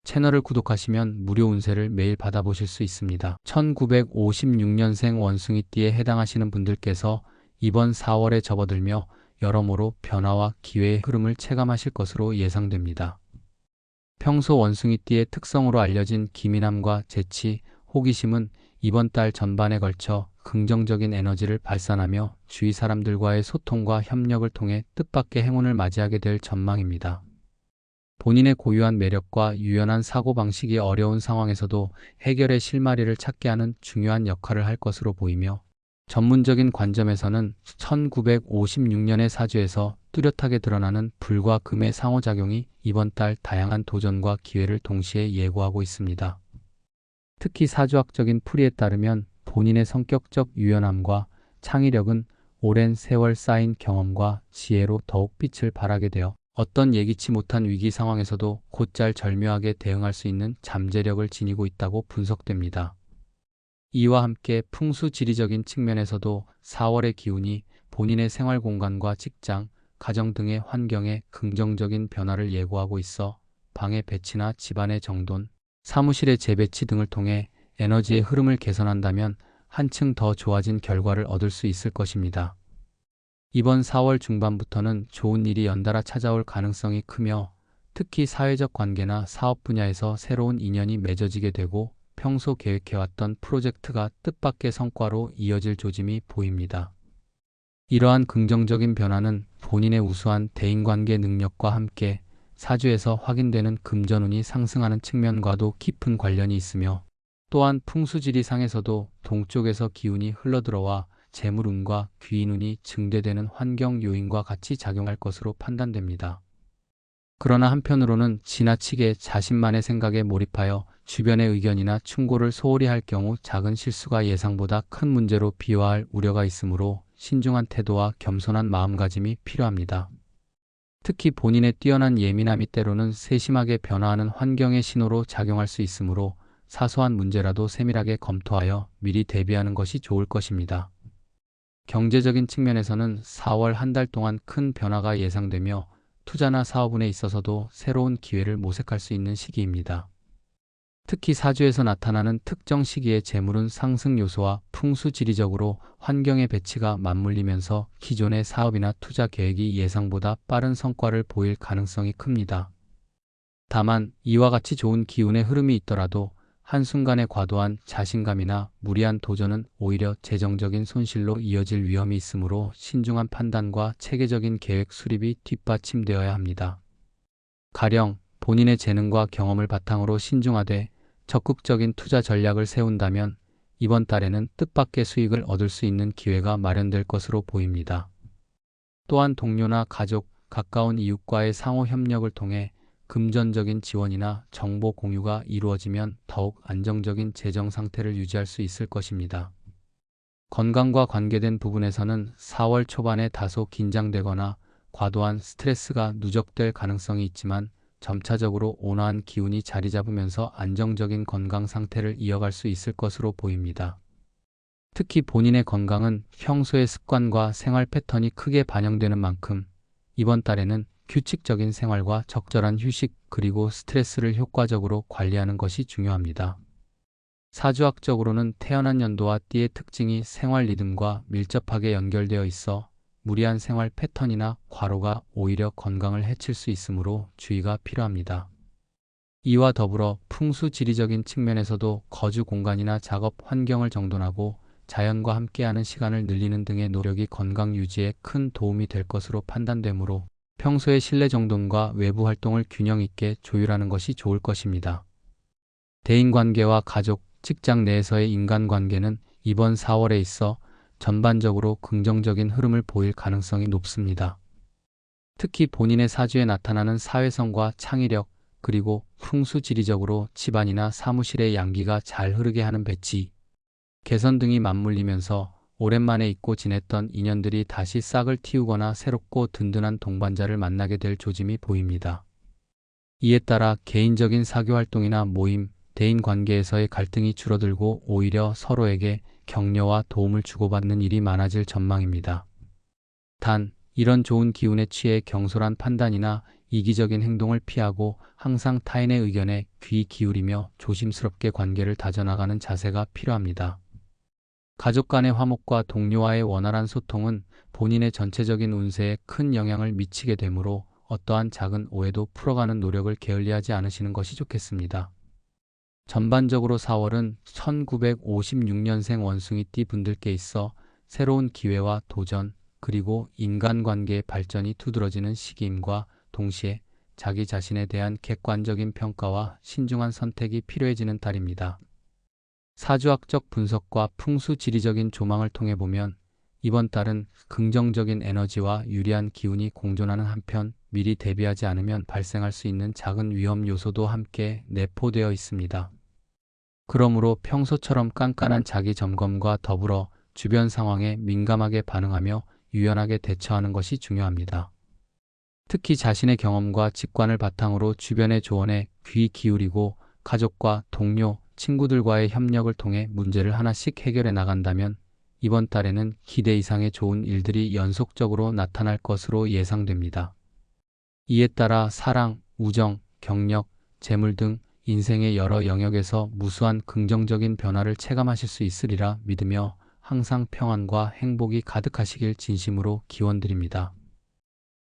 채널을 구독하시면 무료 운세를 매일 받아보실 수 있습니다. 1956년생 원숭이띠에 해당하시는 분들께서 이번 4월에 접어들며 여러모로 변화와 기회의 흐름을 체감하실 것으로 예상됩니다. 평소 원숭이띠의 특성으로 알려진 기민함과 재치, 호기심은 이번 달 전반에 걸쳐 긍정적인 에너지를 발산하며 주위 사람들과의 소통과 협력을 통해 뜻밖의 행운을 맞이하게 될 전망입니다. 본인의 고유한 매력과 유연한 사고방식이 어려운 상황에서도 해결의 실마리를 찾게 하는 중요한 역할을 할 것으로 보이며, 전문적인 관점에서는 1956년의 사주에서 뚜렷하게 드러나는 불과 금의 상호작용이 이번 달 다양한 도전과 기회를 동시에 예고하고 있습니다. 특히 사주학적인 풀이에 따르면 본인의 성격적 유연함과 창의력은 오랜 세월 쌓인 경험과 지혜로 더욱 빛을 발하게 되어 어떤 예기치 못한 위기 상황에서도 곧잘 절묘하게 대응할 수 있는 잠재력을 지니고 있다고 분석됩니다. 이와 함께 풍수지리적인 측면에서도 4월의 기운이 본인의 생활 공간과 직장, 가정 등의 환경에 긍정적인 변화를 예고하고 있어 방의 배치나 집안의 정돈, 사무실의 재배치 등을 통해 에너지의 흐름을 개선한다면 한층 더 좋아진 결과를 얻을 수 있을 것입니다. 이번 4월 중반부터는 좋은 일이 연달아 찾아올 가능성이 크며, 특히 사회적 관계나 사업 분야에서 새로운 인연이 맺어지게 되고 평소 계획해왔던 프로젝트가 뜻밖의 성과로 이어질 조짐이 보입니다. 이러한 긍정적인 변화는 본인의 우수한 대인관계 능력과 함께 사주에서 확인되는 금전운이 상승하는 측면과도 깊은 관련이 있으며, 또한 풍수지리상에서도 동쪽에서 기운이 흘러들어와 재물운과 귀인운이 증대되는 환경 요인과 같이 작용할 것으로 판단됩니다. 그러나 한편으로는 지나치게 자신만의 생각에 몰입하여 주변의 의견이나 충고를 소홀히 할 경우 작은 실수가 예상보다 큰 문제로 비화할 우려가 있으므로 신중한 태도와 겸손한 마음가짐이 필요합니다. 특히 본인의 뛰어난 예민함이 때로는 세심하게 변화하는 환경의 신호로 작용할 수 있으므로 사소한 문제라도 세밀하게 검토하여 미리 대비하는 것이 좋을 것입니다. 경제적인 측면에서는 4월 한 달 동안 큰 변화가 예상되며 투자나 사업운에 있어서도 새로운 기회를 모색할 수 있는 시기입니다. 특히 사주에서 나타나는 특정 시기의 재물운 상승 요소와 풍수지리적으로 환경의 배치가 맞물리면서 기존의 사업이나 투자 계획이 예상보다 빠른 성과를 보일 가능성이 큽니다. 다만 이와 같이 좋은 기운의 흐름이 있더라도 한순간의 과도한 자신감이나 무리한 도전은 오히려 재정적인 손실로 이어질 위험이 있으므로 신중한 판단과 체계적인 계획 수립이 뒷받침되어야 합니다. 가령 본인의 재능과 경험을 바탕으로 신중하되 적극적인 투자 전략을 세운다면 이번 달에는 뜻밖의 수익을 얻을 수 있는 기회가 마련될 것으로 보입니다. 또한 동료나 가족, 가까운 이웃과의 상호 협력을 통해 금전적인 지원이나 정보 공유가 이루어지면 더욱 안정적인 재정 상태를 유지할 수 있을 것입니다. 건강과 관계된 부분에서는 4월 초반에 다소 긴장되거나 과도한 스트레스가 누적될 가능성이 있지만 점차적으로 온화한 기운이 자리 잡으면서 안정적인 건강 상태를 이어갈 수 있을 것으로 보입니다. 특히 본인의 건강은 평소의 습관과 생활 패턴이 크게 반영되는 만큼 이번 달에는 규칙적인 생활과 적절한 휴식 그리고 스트레스를 효과적으로 관리하는 것이 중요합니다. 사주학적으로는 태어난 연도와 띠의 특징이 생활 리듬과 밀접하게 연결되어 있어 무리한 생활 패턴이나 과로가 오히려 건강을 해칠 수 있으므로 주의가 필요합니다. 이와 더불어 풍수지리적인 측면에서도 거주 공간이나 작업 환경을 정돈하고 자연과 함께하는 시간을 늘리는 등의 노력이 건강 유지에 큰 도움이 될 것으로 판단되므로 평소의 실내 정돈과 외부 활동을 균형 있게 조율하는 것이 좋을 것입니다. 대인관계와 가족, 직장 내에서의 인간관계는 이번 4월에 있어 전반적으로 긍정적인 흐름을 보일 가능성이 높습니다. 특히 본인의 사주에 나타나는 사회성과 창의력, 그리고 풍수지리적으로 집안이나 사무실의 양기가 잘 흐르게 하는 배치, 개선 등이 맞물리면서 오랜만에 잊고 지냈던 인연들이 다시 싹을 틔우거나 새롭고 든든한 동반자를 만나게 될 조짐이 보입니다. 이에 따라 개인적인 사교활동이나 모임, 대인관계에서의 갈등이 줄어들고 오히려 서로에게 격려와 도움을 주고받는 일이 많아질 전망입니다. 단, 이런 좋은 기운에 취해 경솔한 판단이나 이기적인 행동을 피하고 항상 타인의 의견에 귀 기울이며 조심스럽게 관계를 다져나가는 자세가 필요합니다. 가족 간의 화목과 동료와의 원활한 소통은 본인의 전체적인 운세에 큰 영향을 미치게 되므로 어떠한 작은 오해도 풀어가는 노력을 게을리하지 않으시는 것이 좋겠습니다. 전반적으로 4월은 1956년생 원숭이띠 분들께 있어 새로운 기회와 도전, 그리고 인간관계의 발전이 두드러지는 시기임과 동시에 자기 자신에 대한 객관적인 평가와 신중한 선택이 필요해지는 달입니다. 사주학적 분석과 풍수지리적인 조망을 통해 보면 이번 달은 긍정적인 에너지와 유리한 기운이 공존하는 한편 미리 대비하지 않으면 발생할 수 있는 작은 위험 요소도 함께 내포되어 있습니다. 그러므로 평소처럼 깐깐한 자기 점검과 더불어 주변 상황에 민감하게 반응하며 유연하게 대처하는 것이 중요합니다. 특히 자신의 경험과 직관을 바탕으로 주변의 조언에 귀 기울이고 가족과 동료, 친구들과의 협력을 통해 문제를 하나씩 해결해 나간다면 이번 달에는 기대 이상의 좋은 일들이 연속적으로 나타날 것으로 예상됩니다. 이에 따라 사랑, 우정, 경력, 재물 등 인생의 여러 영역에서 무수한 긍정적인 변화를 체감하실 수 있으리라 믿으며 항상 평안과 행복이 가득하시길 진심으로 기원드립니다.